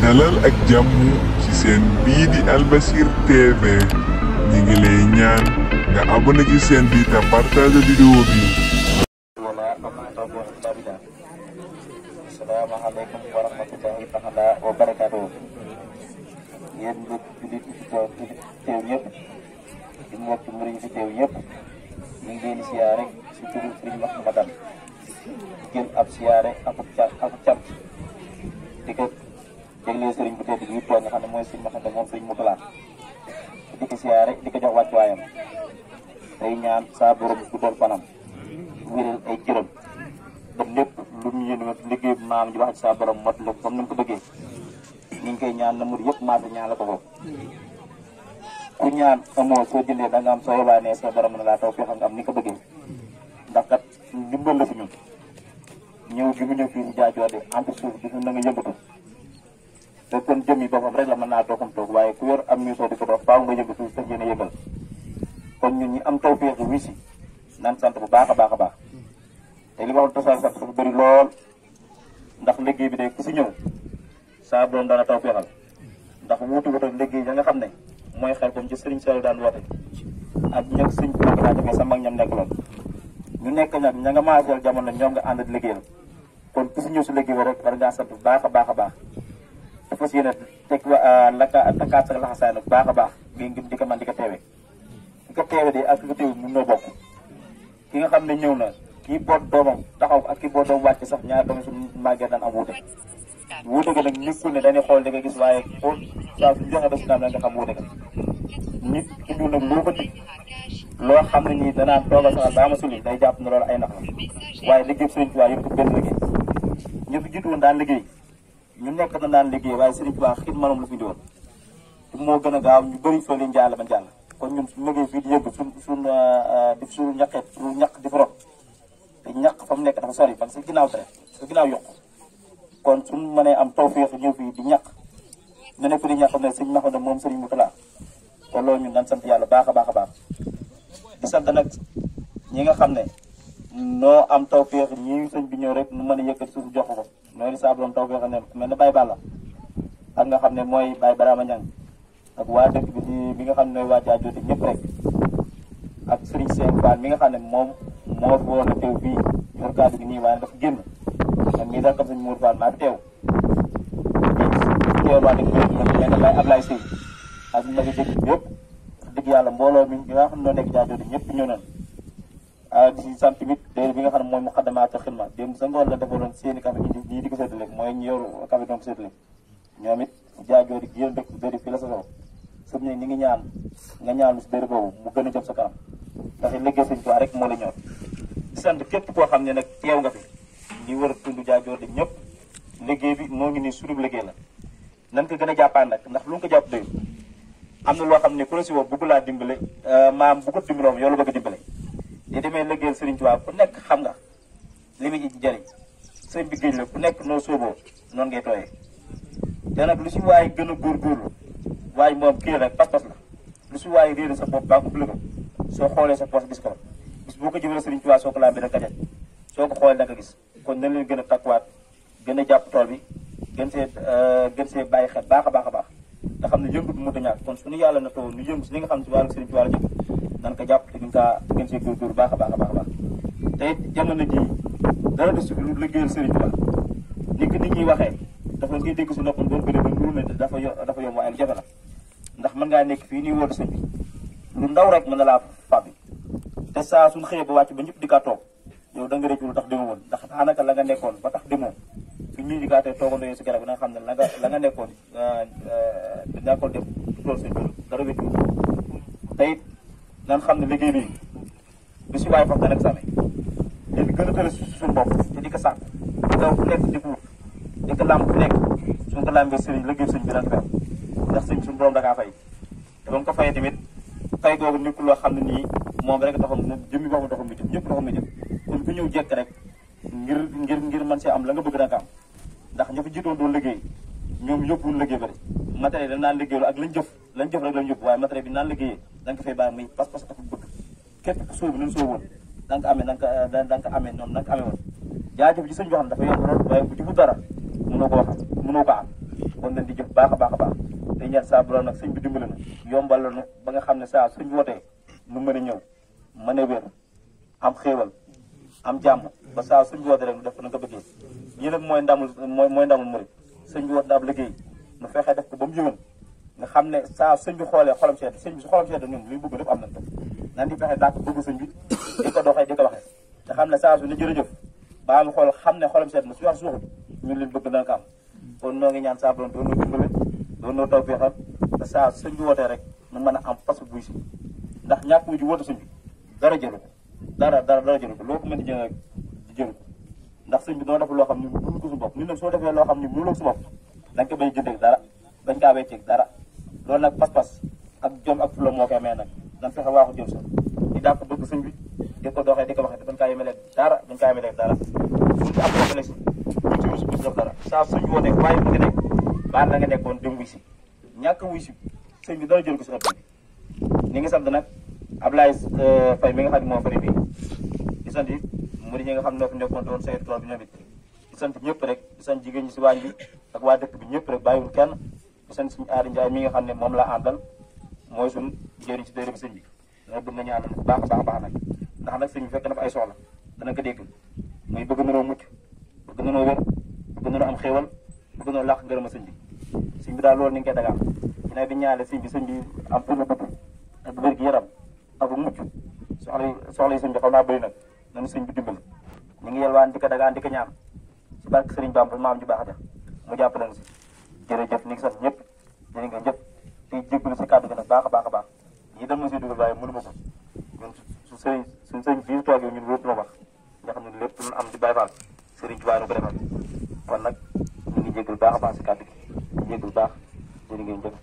dalal ak jàmm ci seen bii di Albasir TV ñi ngi lay ñaan nga abonné ci seen bi te partage vidéo bi. Assalamualaikum warahmatullahi taala wabarakatuh. Yéen mbokk jullit yi fi teew ñëpp di mbokk murid yi fi teew ñëpp ñu ngi leen di siyaare si turu Sëriñ Mahamadan jël ab siyaare ak cant di ko jéglee sëriñ bu tedd bi toog nga xam ne mooy Sëriñ Mahamadan moom Sëriñ Mutala di ko siyaare di ko jox wàccuwaayam day ñaan saa borom guddal fanam wéral ay cëram ba lépp lu mu yéene liggéey maam ji wax ci saa borom mot lépp comme ni mu ko bëggee ñu ngi koy ñaan na mur yëpp maa ñaan la ko foofu ku ñaan amoo soo jëndee da nga am soo yobaanee sa borom na laa taw fii xam nga am ni ko bëggee ndax kat ndimbal la fi ñun ñëw gi mu ñëw fii si Jaajoor de entre suuf di na nga yëngatu te kon jëmmi boppam rek la mën naa toogam toog waaye ku yor am ñu soo di ko dox faaw nga yëngatu te yéen a yëgal kon ñun ñi am taw fii wi si naan sant bu baax a baax a baax te li waxul tasaar sax dafa bëri lool ndax liggéey bi de ku si ñëw saa borom dana taw feexal ndax wuutu wutal liggéey ya nga xam ne mooy xel comme ci sëriñ Saliou daan woote ak ña sëriñ bi daa defee sa mag ñam nekk lool ñu nekk nag ña nga maaseel jamono ñoom nga ànd ak liggéeyal kon ku si ñëw si liggéey bi rek war ngaa sant bu baax a baax a baax te fas yéene teg takkaat sa laxasaay nag baax a baax ngir di ko man di ko teewee di ko teewee de ak ki ko teew mun noo bokk ki nga xam ne ñëw na kii boot doomam taxaw ak kii boot doom wàcc sax ñaari doom suñu màggee daan am wuute wuute ga nag nekkul ne dañuy xool di nga gis waaye foo saa su joxe ba si naam nga xam wuute ga nit indiw nag loo ko dig loo xam ne nii danaan toogal saxal daa ma suli day jàpp ne loolu ay nax la waaye liggéey Sëriñ Tuubaa yëpp benn liggéey ñu fi jiitu woon daan liggéey ñu nekk na daan liggéey waaye Sëriñ Tuubaa xit manam la fi indiwoon moo gën a gaaw ñu bëri soo leen jàll ba jàll kon ñun su liggéey fii di yëgg suñu ñaqeet suñu ñaq di forot te ñaq fa mu nekk dafa sori parce que sa ginnaaw tere sa ginnaaw yokk kon suñu mënee am tawfeex ñëw fii di ñaq ne nekk di ñaq xam ne Sëriñ Mahamadan moom Sëriñ Mutala kon loolu ñun daan sant yàlla baax a baax a baax di sant nag ñi nga xam ne noo am tawfeex ñi sëñ bi ñëw rek nu mën a yëkkati suuf jox ko noonu saa borom tawfeex ne mel na Baye Balla ak nga xam ne mooy Baye Barama Ñang ak waa dëkk bi nga xam ne waa Jaajoor ñëpp rek ak Sëriñ Seen Fall mi nga xam ne moom moo fi woon a teew fii yor kàddu gi nii waaye dafa génn ak mii daal comme sëñ Mour Fall maa fi teew teewal waa dëkk bi mel na Baye Ablaye Sey ak ñu ngi jëkk yëpp dëgg yàlla mbooloo mi nga xam ne noo nekk Jaajoor ñëpp ñëw nañ di si sant tamit déer bi nga xam ne mooy Muqaddamatul Xidma démb sa ngoon la defaloon seeni café ñii di ko séddale mooy ñu yor café doon ko séddale ñoom it Jaajoor yi yéen dëkk déri fii la sa sow sëñ ne ni ngi ñaan nga ñaan lu si déri boobu mu gën a jëm sa kanam ndax liggéey Sëñ Tuubaa rek moo la ñor di sant képp koo xam ne nag teew nga fi di war a tund Jaajoor di ñëpp liggéey bi moo ngi nii surub liggéey la nan ko gën a jàppaan nag ndax lu nga ko jàpp doy am na loo xam ne ku la si woo bëgg laa dimbale maam bu ko dimbaloom yow la bëgg a dimbale di demee liggéeyal Sëriñ Tuubaa ku nekk xam nga li muy jëriñ sëñ bi géej la ku nekk noo sooboo noonu ngay tooyee te nag lu si waay gën a góorgóorlu waaye moom kii rek pas-pas la lu si waay réer sa bopp baa ko ko soo xoolee sa poos gis ko bis boo ko jëmale Sëriñ Tuubaa soo ko laa da kajat soo ko xoolee da nga gis kon nañ leen gën a takkuwaat gën a jàpp tool bi gën see bàyyi xel baax a baax a baax nga xam ne yëngu bi mënut a ñàkk kon suñu yàlla na taw ñu yëngu si li nga xam ne si wàllu Sëriñ Tuubaa la jëm nan ko jàpp te gën see góorgóorlu baax a baax a baax a baax te it jamono jii dara des lu liggéeyal Sëriñ Tuubaa ni ko nit ñuy waxee dafa ngay dégg si noppam doon bëri ba nduur ne dafa yomb waaye lu jafe la ndax mën ngaa nekk fii nii wootu sëñ bi lu ndaw rek mën na laa fab bi te saa suñu xëyee ba wàcc ba ñëpp di kaa toog yow da nga réccu lu tax demoo woon ndax daanaka la nga nekkoon ba tax demoo fi ñuy di kaa tey toogandoo yow si garab bi da nga xam ne la nga nekkoon dinaa ko def tool sëñ bi dara wéccu te it nan xam ne liggéey bi lu si waay faf da nag same te di gën a tëral suñu bopp te di ko sàkk di daw ku nekk di ko wut di ko làmb ku nekk suñu ko làmbee sëriñ liggéey sëñ bi danga ko am ndax sëñ suñu borom da kaa fay te ba mu ko fayee tamit fay googu nekkul loo xam ne nii moom rek taxoon moom jëmmi boppam taxoon mu jëm ñëpp taxoon mu jëm kon ku ñëw jekk rek ngir mën see am la nga bëgg danga ko am ndax ña fa jiitoon doon liggéey ñoom yóbbuwul liggéey ba de matériel dañ naan liggéeylu ak lañ jëf rek lañ yóbbu waaye matériel bi naan liggéeyee da nga ko fay bàyyi muy pas-pas ak bëgg képp ku sóobu nañ sóoboon da nga ko amee da nga ko amee noonu da nga ko amee woon jaajëf ji sëñ bi xam dafa yomb lool waaye bu jëfu dara mënoo ko am kon nañ di jëf baax a baax a baax te ñaan saa borom nag sëñ bi dimbali na yombal na ba nga xam ne saa suñ wootee nu mën a ñëw mën a wér am xéewal am jàmm ba saa suñ wootee rek nu def ko na nga ko bëggee lii nag mooy ndamul murid sëñ bi woote na ab liggéey nu fexee def ko ba mu yëwén nga xam ne saa sëñ bi xoolee xolam sedd sëñ bi su xolam sedd ñun li bëgg lépp am nañ ko nan di fexe daa ko bëgg sëñ bi di ko doxee di ko waxee te xam ne saa su ne jërëjëf baa mu xool xam ne xolam sedd na su wax suuxul ñun liñ bëgg dana ko am kon noo ngi ñaan saa borom doon noo dimbale doon noo taw feexal te saa sëñ bi wootee rek nu mën a am fas buy si ndax ñàkk wu ji woote sëñ bi dara jëlu ko dara jëlu ko loo ko mën di jël rek di jëlu ko ndax sëñ bi doo def loo xam ne mënu ko su bopp ñun nag soo defee loo xam ne mënuloo su bopp dañ ko bay jëndeeg dara dañ kaa wecceeg dara loolu nag pas-pas ak jom ak fulla moo koy may nag dañ fexe waaxu jëm sa di daa ko bëgg sëñ bi di ko doxee di ko waxee dañ kaa yemeleeg dara dañ kaa yemeleeg dara suñ ko am roxale si ñu ci rusu bis def dara saa suñ wootee waaye bu nga nekk baar la nga nekkoon dem wuy si ñàkk wuy si sëñ bi dara jël ko si ëpp bi ni ngi sant nag Ablaye Faye mi nga xam ne moo fari bii di sant it mu di ñi nga xam ne noo fi nekkoon doon saytu tool bi ñoom it di sant ñëpp rek di sant jigéen ñi si waañ bi ak waa dëkk bi ñëpp rek bàyyiwul kenn di sant suñu Aadi Njaay mi nga xam ne moom laa àndal mooy suñu jëriñ si dëre bi sëñ bi dana bëgg nañu àndal bu baax a baax a baax nag ndax nag sëñ bi fekk na fa ay soxla dana ko dégg muy bëgg nanoo mucc bëgg nanoo wér bëgg nanoo am xéewal bëgg nanoo làq ngërëma sëñ bi sëñ bi daal loolu ni nga koy dagaan ginnaaw bi ñaale sëñ bi am pour bëgg ak wér gi yaram ak mucc soxla yi sëñ bi xam naa bëri nag nanu sëñ bi dimbali ñu ngi yelwaan di ko dagaan di ko ñaan si barke sëriñ Bamba maam ju baax ja mu jàppale na si jërëjëf ni ngi sant ñëpp jërë ngeen jëf te jégalu si kàddu gi nag baax a baax a baax yi dem na si dugal waaye mënu ma ko ñun suñ sëriñ fii toogee ñun wóotu na wax nga xam ne lépp lu am di bàyyi faal sëriñ Tuubaa nu ko defal kon nag ñu ngi jégalu baax a baax si kàddu gi jégalu baax jërë ngeen jëf